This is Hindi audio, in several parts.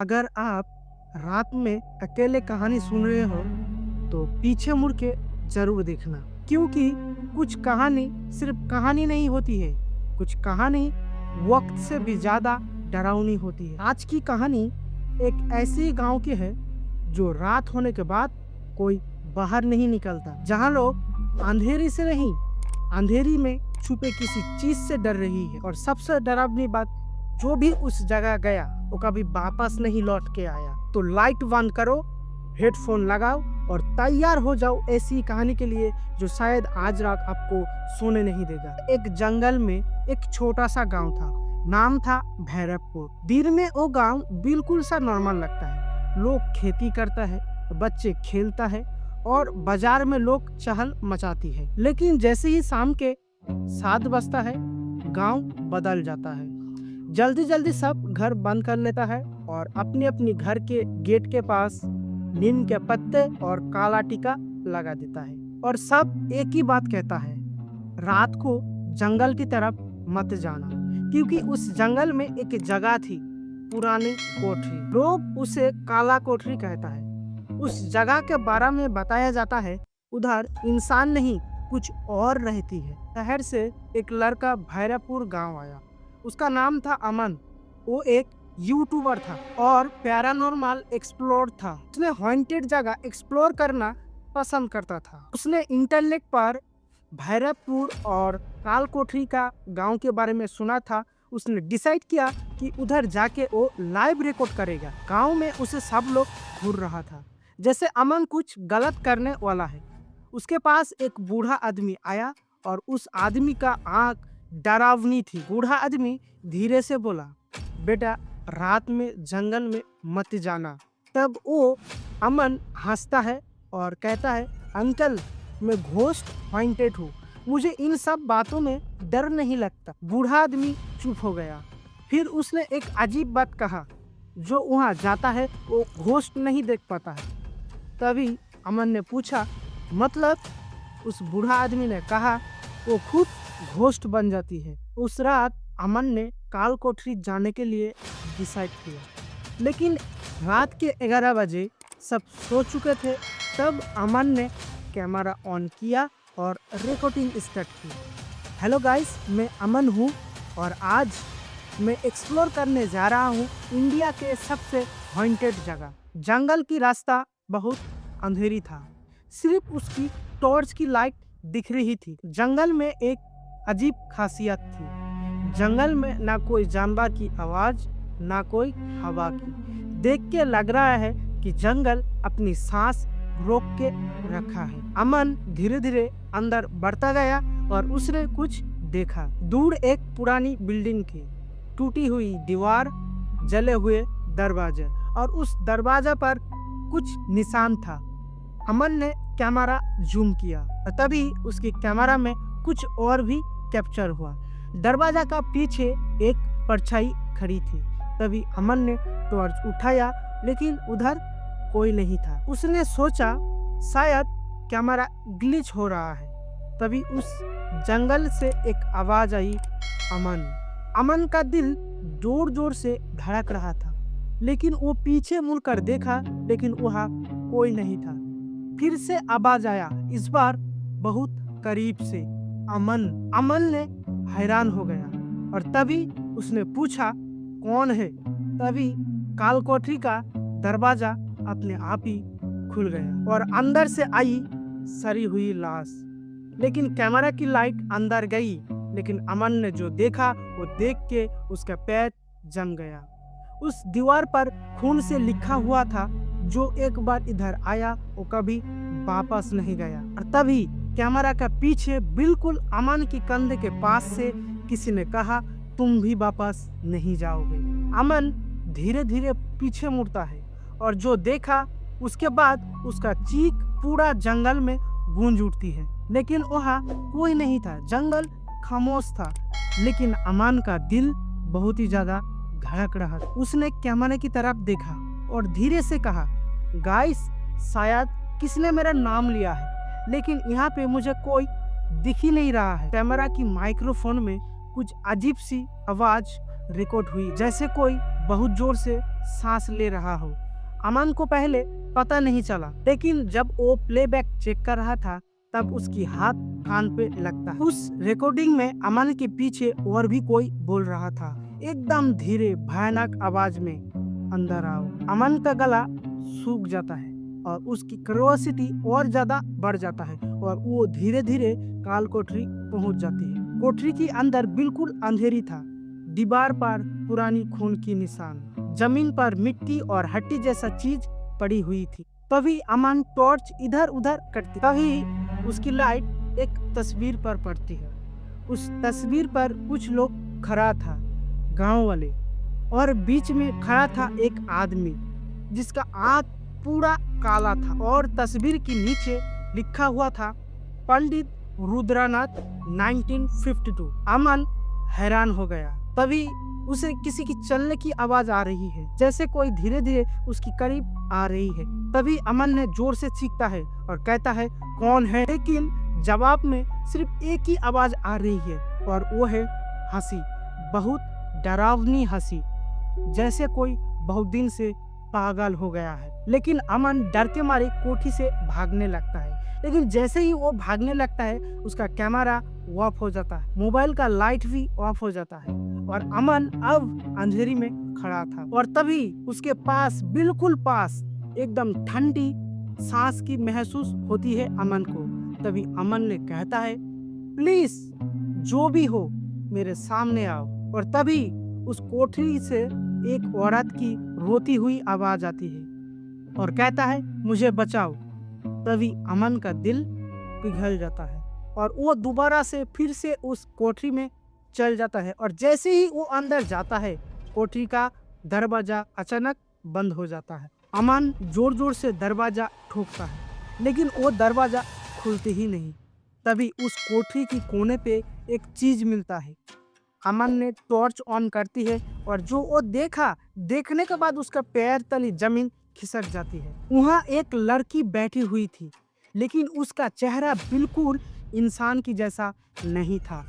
अगर आप रात में अकेले कहानी सुन रहे हो तो पीछे मुड़ के जरूर देखना, क्योंकि कुछ कहानी सिर्फ कहानी नहीं होती है। कुछ कहानी वक्त से भी ज्यादा डरावनी होती है। आज की कहानी एक ऐसी गांव की है जो रात होने के बाद कोई बाहर नहीं निकलता, जहां लोग अंधेरी से नहीं, अंधेरी में छुपे किसी चीज से डर रही है। और सबसे डरावनी बात, जो भी उस जगह गया वो कभी वापस नहीं लौट के आया। तो लाइट बंद करो, हेडफोन लगाओ और तैयार हो जाओ ऐसी कहानी के लिए जो शायद आज रात आपको सोने नहीं देगा। एक जंगल में एक छोटा सा गांव था, नाम था भैरवपुर। दिन में वो गांव बिल्कुल सा नॉर्मल लगता है। लोग खेती करता है, बच्चे खेलता है और बाजार में लोग चहल मचाती है। लेकिन जैसे ही शाम के 7 बजता है, गांव बदल जाता है। जल्दी जल्दी सब घर बंद कर लेता है और अपने अपने घर के गेट के पास नीम के पत्ते और काला टीका लगा देता है। और सब एक ही बात कहता है, रात को जंगल की तरफ मत जाना, क्योंकि उस जंगल में एक जगह थी, पुरानी कोठरी। लोग उसे काला कोठरी कहता है। उस जगह के बारे में बताया जाता है, उधर इंसान नहीं कुछ और रहती है। शहर से एक लड़का भैरवपुर गांव आया। उसका नाम था अमन। वो एक यूट्यूबर था और पैरानॉर्मल एक्सप्लोर था। उसने हॉन्टेड जगह एक्सप्लोर करना पसंद करता था। उसने इंटरनेट पर भैरवपुर और कालकोठरी का गांव के बारे में सुना था। उसने डिसाइड किया कि उधर जाके वो लाइव रिकॉर्ड करेगा। गांव में उसे सब लोग घूर रहा था, जैसे अमन कुछ गलत करने वाला है। उसके पास एक बूढ़ा आदमी आया और उस आदमी का आंख डरावनी थी। बूढ़ा आदमी धीरे से बोला, बेटा रात में जंगल में मत जाना। तब वो अमन हंसता है और कहता है, अंकल मैं घोस्ट हॉन्टेड हूँ, मुझे इन सब बातों में डर नहीं लगता। बूढ़ा आदमी चुप हो गया। फिर उसने एक अजीब बात कहा, जो वहाँ जाता है वो घोस्ट नहीं देख पाता है। तभी अमन ने पूछा, मतलब? उस बूढ़ा आदमी ने कहा, वो खुद घोस्ट बन जाती है। उस रात अमन ने काल कोठरी जाने के लिए डिसाइड किया। लेकिन रात के 11 बजे सब सो चुके थे। तब अमन ने कैमरा ऑन किया और रिकॉर्डिंग स्टार्ट की। हेलो गाइस, मैं अमन हूँ और आज मैं एक्सप्लोर करने जा रहा हूँ इंडिया के सबसे हॉन्टेड जगह। जंगल की रास्ता बहुत अंधेरी था, सिर्फ उसकी टॉर्च की लाइट दिख रही थी। जंगल में एक अजीब खासियत थी, जंगल में ना कोई जानवर की आवाज, ना कोई हवा की। देख के लग रहा है कि जंगल अपनी सांस रोक के रखा है। अमन धीरे धीरे अंदर बढ़ता गया और उसने कुछ देखा। दूर एक पुरानी बिल्डिंग थी, टूटी हुई दीवार, जले हुए दरवाजे और उस दरवाजा पर कुछ निशान था। अमन ने कैमरा जूम किया, तभी उसकी कैमरा में कुछ और भी कैप्चर हुआ। दरवाजा का पीछे एक परछाई खड़ी थी। तभी अमन ने टॉर्च उठाया, लेकिन उधर कोई नहीं था। उसने सोचा शायद कैमरा ग्लिच हो रहा है। तभी उस जंगल से एक आवाज आई, अमन। अमन का दिल जोर जोर से धड़क रहा था, लेकिन वो पीछे मुड़कर देखा, लेकिन वहाँ कोई नहीं था। फिर से आवाज आया, इस बार बहुत करीब से, अमन ने हैरान हो गया और तभी उसने पूछा, कौन है? तभी कालकोठरी का दरवाजा अपने आप ही खुल गया और अंदर से आई सड़ी हुई लाश। लेकिन कैमरा की लाइट अंदर गई, लेकिन अमन ने जो देखा वो देख के उसका पैर जम गया। उस दीवार पर खून से लिखा हुआ था, जो एक बार इधर आया वो कभी वापस नहीं गया। और तभी कैमरा का पीछे बिल्कुल अमन की कंधे के पास से किसी ने कहा, तुम भी वापस नहीं जाओगे। अमन धीरे धीरे पीछे मुड़ता है और जो देखा उसके बाद उसका चीख पूरा जंगल में गूंज उठती है। लेकिन वहाँ कोई नहीं था, जंगल खामोश था। लेकिन अमन का दिल बहुत ही ज्यादा धड़क रहा था। उसने कैमरे की तरफ देखा और धीरे से कहा, गाइस शायद किसने मेरा नाम लिया है, लेकिन यहाँ पे मुझे कोई दिख ही नहीं रहा है। कैमरा की माइक्रोफोन में कुछ अजीब सी आवाज रिकॉर्ड हुई, जैसे कोई बहुत जोर से सांस ले रहा हो। अमन को पहले पता नहीं चला, लेकिन जब वो प्लेबैक चेक कर रहा था तब उसकी हाथ कान पे लगता है। उस रिकॉर्डिंग में अमन के पीछे और भी कोई बोल रहा था, एकदम धीरे भयानक आवाज में, अंदर आओ। अमन का गला सूख जाता है और उसकी क्यूरियोसिटी और ज्यादा बढ़ जाता है और वो धीरे धीरे काल कोठरी पहुंच जाती है। कोठरी के अंदर बिल्कुल अंधेरी था। दीवार पर पुरानी खून की निशान, जमीन पर मिट्टी और हड्डी जैसा चीज पड़ी हुई थी। तभी अमन टॉर्च इधर उधर करती, तभी उसकी लाइट एक तस्वीर पर पड़ती है। उस तस्वीर पर कुछ लोग खड़ा था, गांव वाले, और बीच में खड़ा था एक आदमी जिसका आंख पूरा काला था और तस्वीर के नीचे लिखा हुआ था पंडित रुद्रनाथ 1952। अमन हैरान हो गया। तभी उसे किसी की चलने की आवाज आ रही है, जैसे कोई धीरे धीरे उसकी करीब आ रही है। तभी अमन ने जोर से चीखता है और कहता है, कौन है? लेकिन जवाब में सिर्फ एक ही आवाज आ रही है और वो है हंसी, बहुत डरावनी हंसी, जैसे कोई बहुत दिन से पागल हो गया है। लेकिन अमन डर के मारे कोठी से भागने लगता है। लेकिन जैसे ही वो भागने लगता है उसका कैमरा ऑफ हो जाता है, मोबाइल का लाइट भी ऑफ हो जाता है और अमन अब अंधेरी में खड़ा था। और तभी उसके पास, बिल्कुल पास, एकदम ठंडी सांस की महसूस होती है अमन को। तभी अमन ने कहता है, प्लीज जो भी हो मेरे सामने आओ। और तभी उस कोठरी से एक औरत की रोती हुई आवाज आती है और कहता है, मुझे बचाओ। तभी अमन का दिल पिघल जाता है और वो दोबारा से फिर से उस कोठरी में चल जाता है। और जैसे ही वो अंदर जाता है कोठरी का दरवाजा अचानक बंद हो जाता है। अमन जोर जोर से दरवाजा ठोकता है, लेकिन वो दरवाजा खुलते ही नहीं। तभी उस कोठरी की कोने पे एक चीज मिलता है। अमन ने टॉर्च ऑन करती है और जो वो देखने के बाद उसका पैर तले जमीन खिसक जाती है। वहाँ एक लड़की बैठी हुई थी, लेकिन उसका चेहरा बिल्कुल इंसान की जैसा नहीं था।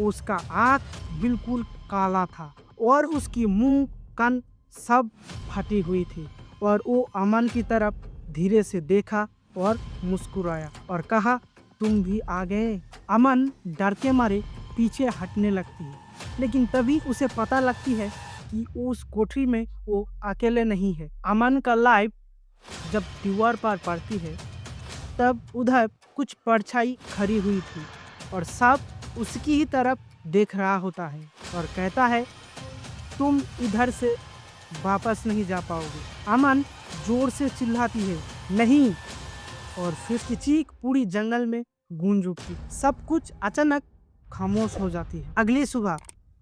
उसका आँख बिल्कुल काला था और उसकी मुंह कान सब फटी हुई थी। और वो अमन की तरफ धीरे से देखा और मुस्कुराया और कहा, तुम भी आ गए। अमन डर के मारे पीछे हटने लगती है, लेकिन तभी उसे पता लगती है कि उस कोठरी में वो अकेले नहीं है। अमन का लाइट जब दीवार पर पड़ती है तब उधर कुछ परछाई खड़ी हुई थी और सब उसकी ही तरफ देख रहा होता है और कहता है, तुम इधर से वापस नहीं जा पाओगे। अमन जोर से चिल्लाती है, नहीं, और फिर उसकी चीख पूरी जंगल में गूंज उठती। सब कुछ अचानक खामोश हो जाती है। अगली सुबह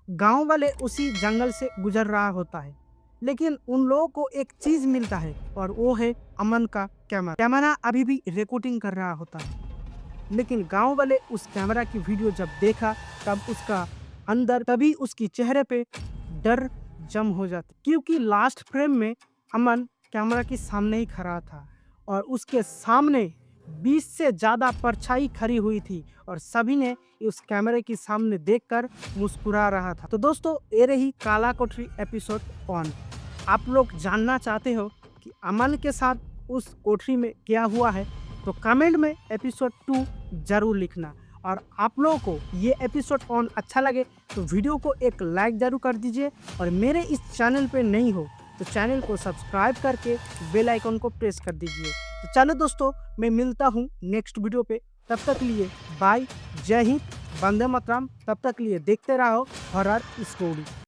गांव वाले उसी जंगल से गुजर रहा होता है, लेकिन उन लोगों को एक चीज मिलता है और वो है अमन का कैमरा अभी भी रिकॉर्डिंग कर रहा होता है। लेकिन गांव वाले उस कैमरा की वीडियो जब देखा तब उसका अंदर, तभी उसकी चेहरे पे डर जम हो जाती, क्योंकि लास्ट फ्रेम में अमन कैमरा के सामने ही खड़ा था और उसके सामने 20 से ज़्यादा परछाई खड़ी हुई थी और सभी ने उस कैमरे के सामने देखकर मुस्कुरा रहा था। तो दोस्तों, ये रही काला कोठरी एपिसोड 1। आप लोग जानना चाहते हो कि अमन के साथ उस कोठरी में क्या हुआ है, तो कमेंट में एपिसोड 2 जरूर लिखना। और आप लोगों को ये एपिसोड 1 अच्छा लगे तो वीडियो को एक लाइक जरूर कर दीजिए और मेरे इस चैनल पे नहीं हो तो चैनल को सब्सक्राइब करके बेल आइकन को प्रेस कर दीजिए। तो चलो दोस्तों, मैं मिलता हूँ नेक्स्ट वीडियो पे। तब तक लिए बाय, जय हिंद, वंदे मातरम। तब तक लिए देखते रहो हॉरर स्टोरी।